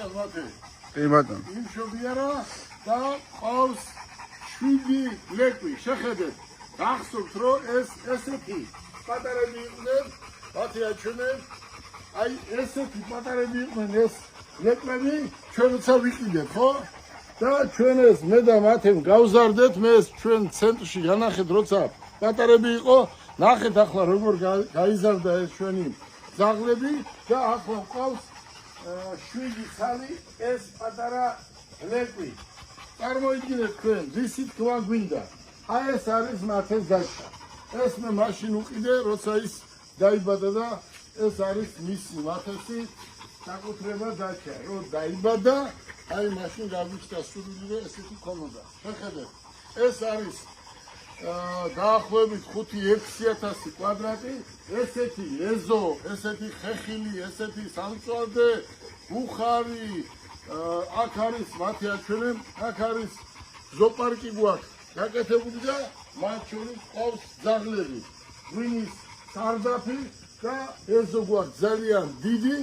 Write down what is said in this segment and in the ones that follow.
ხალხი მათე. კი ბატონო. იმ შობიარა და ყავს 7 ლეკვი. შეხედეთ. გახსოვთ რომ ეს ესეთი პატარები იყვნენ, მათი აჩვენენ. აი ესეთი პატარები იყვნენ ეს ლეკვები, ჩვენცა ვიყიდეთ, ხო? და ჩვენ ეს მე და მათემ გავზარდეთ, მე ეს ჩვენ ცენტრში განახეთ, როცა პატარები იყო, ნახეთ ახლა როგორ გაიზარდა ეს ჩვენი ძაღლები და ახლა ყავს 7 ცალი ეს პატარა ლეკვი. წარმოიდგინეთ თქვენ, ვისი თქვა გვინდა. აი ეს არის მათეს დაჭა. ეს მე მაშინ უყიდე, როცა ის დაიბადა და ეს არის მისი მათესი საკუთრება დაჭა. რო დაიბადა, აი მაშინ გავიჩნდა სურვილი და ესეთი ქონოდა. შეხედეთ, ეს არის დაახლოებით 5-6000 კვადრატი, ესეთი ეზო, ესეთი ხეხილი, ესეთი სამწვავდე, ბუხარი, აქ არის მათი აჩვენენ, აქ არის ზოპარკი გვაქვს გაკეთებული და მათ შორის ყავს ძაღლები, ღვინის სარდაფი და ეზო გვაქვს ძალიან დიდი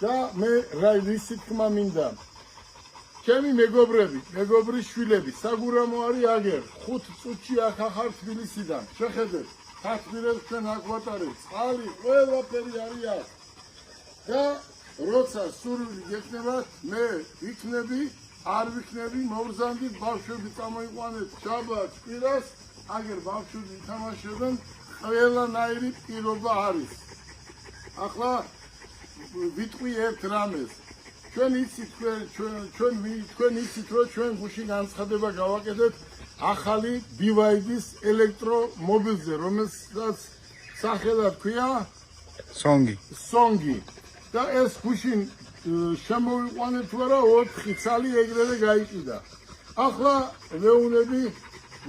და მე რა ვიცი თქმა მინდა. ჩემი მეგობრის შვილები, საგურამო არის აგერ, 5 წუთში აქ ახარ თბილისიდან. შეხედეთ, თათბირებს ჩვენ აქ ვატარებთ, წყალი, ყველაფერი არის აქ. და როცა სურვილი გექნებათ, მე ვიქნები, არ ვიქნები, მოვზანდით, ბავშვები წამოიყვანეთ შაბათს, კვირას, აგერ ბავშვები ითამაშებენ, ყველანაირი პირობა არის. ახლა ვიტყვი ერთ რამეს. ჩვენ იცით რომ ჩვენ გუშინ განცხადება გავაკეთეთ ახალი BYD-ის ელექტრომობილზე, რომელსაც სახელად ქვია Songi. და ეს გუშინ შემოვიყვანეთ თუ არა 4 ცალი ეგრევე გაიყიდა. ახლა ვეუბნები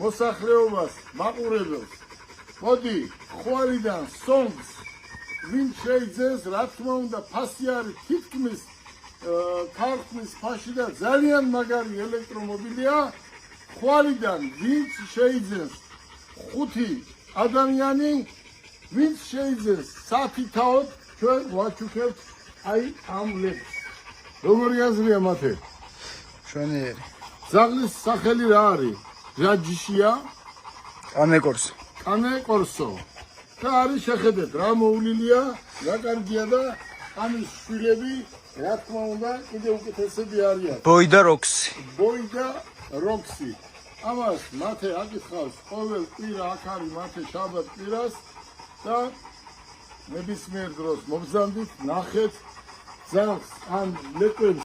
მოსახლეობას, მაყურებელს. მოდი, ხვალიდან Songs ვინ შეიძლება, რა თქმა უნდა, ფასი არის თითქმის ქართლის ფაში და ძალიან მაგარი ელექტრომობილია. ხვალიდან ვინც შეიძლება 5 ადამიანი, ვინც შეიძლება საფითაოდ ჩვენ ვაჩუქებთ აი ამ ლეკვს. როგორი აზრია მათე? შვენიერი. ძაღლის სახელი რა არის? რაჯიშია? კანე კორსო. და არის შეხედეთ, რა მოვლილია, რა კარგია და ამის შვილები, რა თქმა უნდა, კიდე უკეთესები არიან. ბოიდა როქსი. ამას მათე აკითხავს ყოველ კვირა აქ არის მათე შაბათ კვირას და ნებისმიერ დროს მოგზავნით, ნახეთ ძაღლს ან ლეკვებს